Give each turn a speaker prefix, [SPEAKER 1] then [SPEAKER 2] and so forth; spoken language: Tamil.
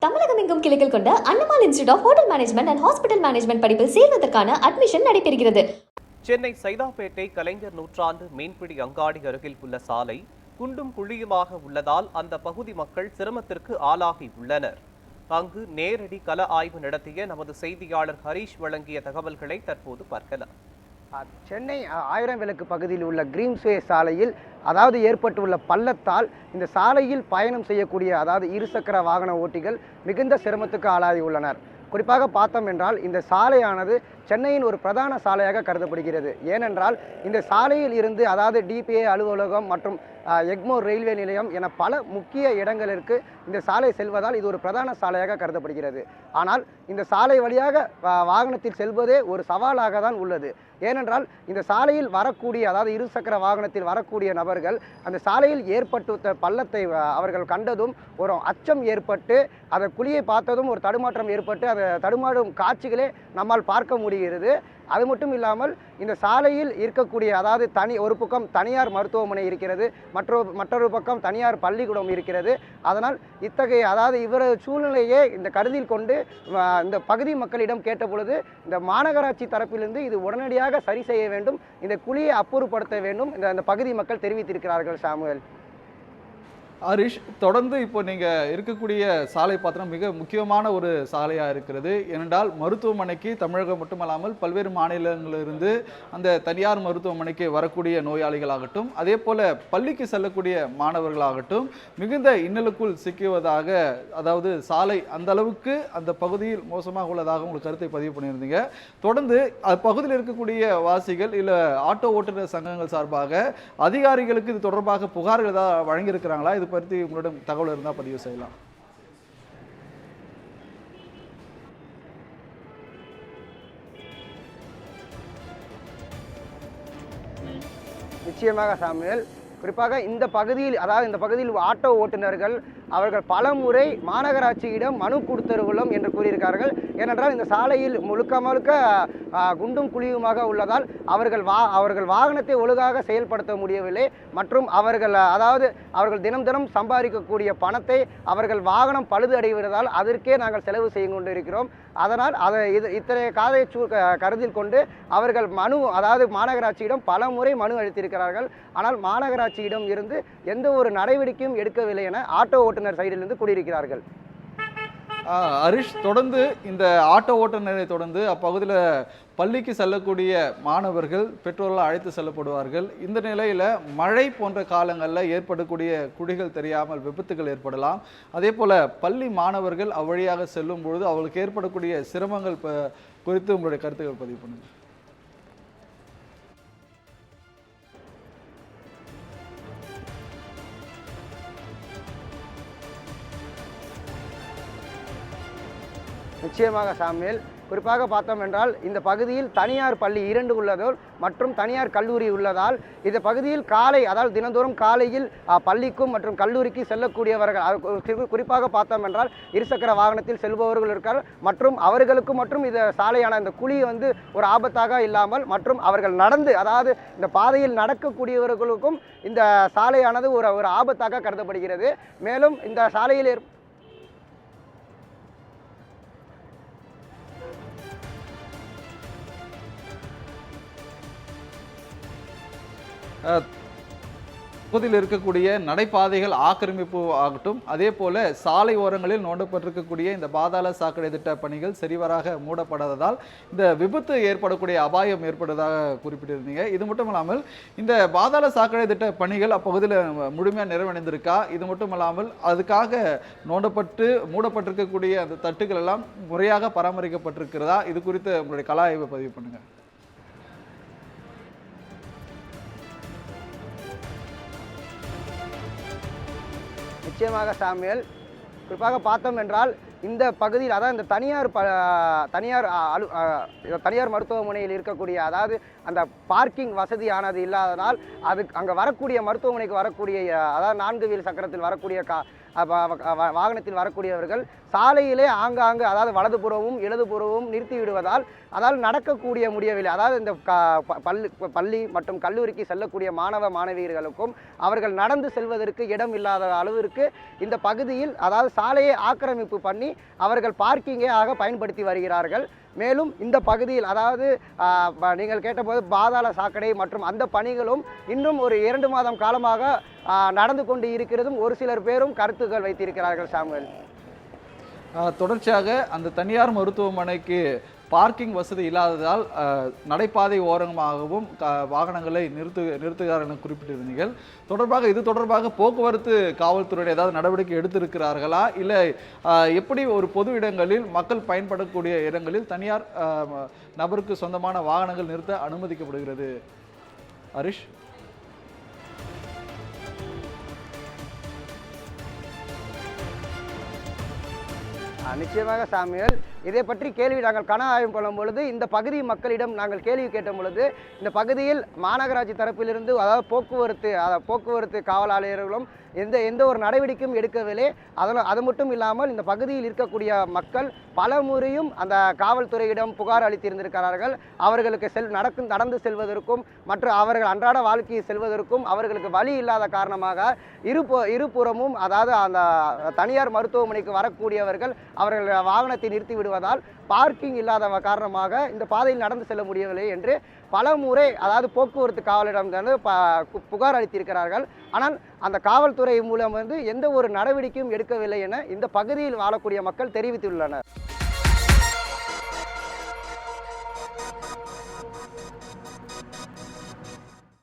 [SPEAKER 1] தமிழகம் எங்கும் கிளைகள் கொண்ட அண்ணமால் institute of hotel management and hospital management படிப்பில் சேர்வதற்கான அட்மிஷன் நடைபெறுகிறது.
[SPEAKER 2] சென்னை சைதாப்பேட்டை கலைஞர் நூற்றாண்டு மீன்பிடி அங்காடி அருகில் உள்ள சாலை குண்டும் குழியுமாக உள்ளதால் அந்த பகுதி மக்கள் சிரமத்திற்கு ஆளாகி உள்ளனர். அங்கு நேரடி கள ஆய்வு நடத்திய நமது செய்தியாளர் ஹரீஷ் வழங்கிய தகவல்களை தற்போது பார்க்கலாம்.
[SPEAKER 3] சென்னை ஆயிரம் விளக்கு பகுதியில் உள்ள கிரீன்ஸ்வே சாலையில் அதாவது ஏற்பட்டுள்ள பள்ளத்தால் இந்த சாலையில் பயணம் செய்யக்கூடிய அதாவது இருசக்கர வாகன ஓட்டிகள் மிகுந்த சிரமத்துக்கு ஆளாகி உள்ளனர். குறிப்பாக பார்த்தோம் என்றால் இந்த சாலையானது சென்னையின் ஒரு பிரதான சாலையாக கருதப்படுகிறது. ஏனென்றால் இந்த சாலையில் இருந்து அதாவது டிபிஏ அலுவலகம் மற்றும் எக்மோர் ரயில்வே நிலையம் என பல முக்கிய இடங்களிற்கு இந்த சாலை செல்வதால் இது ஒரு பிரதான சாலையாக கருதப்படுகிறது. ஆனால் இந்த சாலை வழியாக வாகனத்தில் செல்வதே ஒரு சவாலாக தான் உள்ளது. ஏனென்றால் இந்த சாலையில் வரக்கூடிய அதாவது இருசக்கர வாகனத்தில் வரக்கூடிய நபர்கள் அந்த சாலையில் ஏற்பட்ட பள்ளத்தை அவர்கள் கண்டதும் ஒரு அச்சம் ஏற்பட்டு அந்த குழியை பார்த்ததும் ஒரு தடுமாற்றம் ஏற்பட்டு அந்த தடுமாறும் காட்சிகளே நம்மால் பார்க்க முடிகிறது. அது மட்டும் இல்லாமல் இந்த சாலையில் இருக்கக்கூடிய அதாவது ஒரு பக்கம் தனியார் மருத்துவமனை இருக்கிறது, மற்றொரு பக்கம் தனியார் பள்ளிக்கூடம் இருக்கிறது. அதனால் இத்தகைய அதாவது இவரது சூழ்நிலையே இந்த கருத்தில் கொண்டு இந்த பகுதி மக்களிடம் கேட்ட பொழுது இந்த மாநகராட்சி தரப்பிலிருந்து இது உடனடியாக சரி செய்ய வேண்டும், இந்த குழியை அப்புறப்படுத்த வேண்டும் இந்த பகுதி மக்கள் தெரிவித்திருக்கிறார்கள். சாமுவேல்.
[SPEAKER 4] ஹரிஷ், தொடர்ந்து இப்போ நீங்கள் இருக்கக்கூடிய சாலை பார்த்தோன்னா மிக முக்கியமான ஒரு சாலையாக இருக்கிறது. ஏனென்றால் மருத்துவமனைக்கு தமிழகம் மட்டுமல்லாமல் பல்வேறு மாநிலங்களிலிருந்து அந்த தனியார் மருத்துவமனைக்கு வரக்கூடிய நோயாளிகளாகட்டும், அதே போல் பள்ளிக்கு செல்லக்கூடிய மாணவர்களாகட்டும் மிகுந்த இன்னலுக்குள் சிக்குவதாக, அதாவது சாலை அந்த அளவுக்கு அந்த பகுதியில் மோசமாக உள்ளதாக உங்களுக்கு கருத்தை பதிவு பண்ணியிருந்தீங்க. தொடர்ந்து அப்பகுதியில் இருக்கக்கூடிய வாசிகள் இல்லை ஆட்டோ ஓட்டுநர் சங்கங்கள் சார்பாக அதிகாரிகளுக்கு இது தொடர்பாக புகார்கள் ஏதாவது வழங்கியிருக்கிறாங்களா? இது பற்றி உங்களிடம் தகவல் இருந்தால் பதிவு செய்யலாம்.
[SPEAKER 3] நிச்சயமாக சாமுவேல். குறிப்பாக இந்த பகுதியில் அதாவது இந்த பகுதியில் ஆட்டோ ஓட்டுநர்கள் அவர்கள் பல முறை மாநகராட்சியிடம் மனு கொடுத்துள்ளோம் என்று கூறியிருக்கார்கள். ஏனென்றால் இந்த சாலையில் முழுக்க குண்டும் குழியுமாக உள்ளதால் அவர்கள் வாகனத்தை ஒழுங்காக செயல்படுத்த முடியவில்லை. மற்றும் அவர்கள் தினம் தினம் சம்பாதிக்கக்கூடிய பணத்தை அவர்கள் வாகனம் பழுது அடைவதால் அதற்கே நாங்கள் செலவு செய்து கொண்டிருக்கிறோம். அதனால் இத்தகைய காதை கருத்தில் கொண்டு அவர்கள் அதாவது மாநகராட்சியிடம் பல முறை மனு அளித்திருக்கிறார்கள். ஆனால் மாநகராட்சியிடம் இருந்து எந்த ஒரு நடவடிக்கையும் எடுக்கவில்லை என ஆட்டோ ஓட்டுநர் சைடிலிருந்து கூறியிருக்கிறார்கள்.
[SPEAKER 4] ஹரிஷ், தொடர்ந்து இந்த ஆட்டோ ஓட்டுநரை தொடர்ந்து அப்பகுதியில் பள்ளிக்கு செல்லக்கூடிய மாணவர்கள் பெற்றோர்கள் அழைத்து செல்லப்படுவார்கள். இந்த நிலையில் மழை போன்ற காலங்களில் ஏற்படக்கூடிய குழிகள் தெரியாமல் விபத்துகள் ஏற்படலாம். அதே போல் பள்ளி மாணவர்கள் அவ்வழியாக செல்லும் பொழுது அவர்களுக்கு ஏற்படக்கூடிய சிரமங்கள் குறித்து உங்களுடைய கருத்துக்கள் பதிவு பண்ணுங்கள்.
[SPEAKER 3] நிச்சயமாக சாமுவேல். குறிப்பாக பார்த்தோம் என்றால் இந்த பகுதியில் தனியார் பள்ளி 2 உள்ளதோல் மற்றும் தனியார் கல்லூரி உள்ளதால் இந்த பகுதியில் காலை அதாவது தினந்தோறும் காலையில் பள்ளிக்கும் மற்றும் கல்லூரிக்கு செல்லக்கூடியவர்கள் குறிப்பாக பார்த்தோம் என்றால் இருசக்கர வாகனத்தில் செல்பவர்கள் இருக்கார் மற்றும் அவர்களுக்கு மற்றும் இந்த சாலையான இந்த குழி ஒரு ஆபத்தாக இல்லாமல் மற்றும் அவர்கள் நடந்து அதாவது இந்த பாதையில் நடக்கக்கூடியவர்களுக்கும் இந்த சாலையானது ஒரு ஆபத்தாக கருதப்படுகிறது. மேலும் இந்த சாலையில்
[SPEAKER 4] பகுதியில் இருக்கக்கூடிய நடைபாதைகள் ஆக்கிரமிப்பு ஆகட்டும், அதே போல சாலை ஓரங்களில் நோண்டப்பட்டிருக்கக்கூடிய இந்த பாதாள சாக்கடை திட்ட பணிகள் சரிவராக மூடப்படாததால் இந்த விபத்து ஏற்படக்கூடிய அபாயம் ஏற்படுவதாக குறிப்பிட்டிருந்தீங்க. இது மட்டும் இல்லாமல் இந்த பாதாள சாக்கடை திட்ட பணிகள் அப்பகுதியில் முழுமையாக நிறைவடைந்திருக்கா? இது மட்டும் இல்லாமல் அதுக்காக மூடப்பட்டிருக்கக்கூடிய அந்த தட்டுகள் எல்லாம் முறையாக பராமரிக்கப்பட்டிருக்கிறதா? இது குறித்து உங்களுடைய கள ஆய்வை பதிவு பண்ணுங்க.
[SPEAKER 3] நிச்சயமாக சாமுவேல். குறிப்பாக பார்த்தோம் என்றால் இந்த பகுதியில் அதாவது இந்த தனியார் மருத்துவமனையில் இருக்கக்கூடிய அதாவது அந்த பார்க்கிங் வசதியானது இல்லாததால் அங்கே வரக்கூடிய மருத்துவமனைக்கு வரக்கூடிய அதாவது 4 வீல் சக்கரத்தில் வரக்கூடிய வாகனத்தில் வரக்கூடியவர்கள் சாலையிலே ஆங்காங்கு அதாவது வலதுபுறமும் இடதுபுறமும் நிறுத்தி விடுவதால் அதாவது நடக்கக்கூடிய முடியவில்லை. அதாவது இந்த பள்ளி மற்றும் கல்லூரிக்கு செல்லக்கூடிய மாணவ மாணவியர்களுக்கும் அவர்கள் நடந்து செல்வதற்கு இடம் இல்லாத அளவிற்கு இந்த பகுதியில் அதாவது சாலையை ஆக்கிரமிப்பு பண்ணி அவர்கள் பார்க்கிங்கே ஆக பயன்படுத்தி வருகிறார்கள். மேலும் இந்த பகுதியில் அதாவது நீங்கள் கேட்டபோது பாதாள சாக்கடை மற்றும் அந்த பணிகளும் இன்னும் ஒரு 2 மாதம் காலமாக நடந்து கொண்டு இருக்கிறதும் ஒரு சிலர் பேரும் கருத்துக்கள் வைத்திருக்கிறார்கள். சாமுவேல்,
[SPEAKER 4] தொடர்ச்சியாக அந்த தனியார் மருத்துவமனைக்கு பார்க்கிங் வசதி இல்லாததால் நடைபாதை ஓரமாகவும் வாகனங்களை நிறுத்துகிறார் என குறிப்பிட்டிருந்தீர்கள். இது தொடர்பாக போக்குவரத்து காவல்துறையினர் ஏதாவது நடவடிக்கை எடுத்திருக்கிறார்களா, இல்லை எப்படி ஒரு பொது இடங்களில் மக்கள் பயன்படக்கூடிய இடங்களில் தனியார் நபருக்கு சொந்தமான வாகனங்கள் நிறுத்த அனுமதிக்கப்படுகிறது? ஹரிஷ்,
[SPEAKER 3] நிச்சயமாக சாமுவேல், இதை பற்றி கேள்வி நாங்கள் கன ஆய்வு பண்ணும் பொழுது இந்த பகுதி மக்களிடம் நாங்கள் கேள்வி கேட்ட பொழுது இந்த பகுதியில் மாநகராட்சி தரப்பிலிருந்து அதாவது போக்குவரத்து காவலாளர்களும் எந்த ஒரு நடவடிக்கையும் எடுக்கவில்லை. அது மட்டும் இல்லாமல் இந்த பகுதியில் இருக்கக்கூடிய மக்கள் பல முறையும் அந்த காவல்துறையிடம் புகார் அளித்திருந்திருக்கிறார்கள். அவர்களுக்கு நடந்து செல்வதற்கும் மற்றும் அவர்கள் அன்றாட வாழ்க்கையை செல்வதற்கும் அவர்களுக்கு வழி இல்லாத காரணமாக இருபுறமும் அதாவது அந்த தனியார் மருத்துவமனைக்கு வரக்கூடியவர்கள் அவர்கள் வாகனத்தை நிறுத்தி விடுவதால் பார்க்கிங் இல்லாத காரணமாக இந்த பாதையில் நடந்து செல்ல முடியவில்லை என்று பல முறை அதாவது போக்குவரத்து காவலரிடம் புகார் அளித்திருக்கிறார்கள். ஆனால் அந்த காவல்துறை மூலம் எந்த ஒரு நடவடிக்கையும் எடுக்கவில்லை என இந்த பகுதியில் வாழக்கூடிய மக்கள் தெரிவித்துள்ளனர்.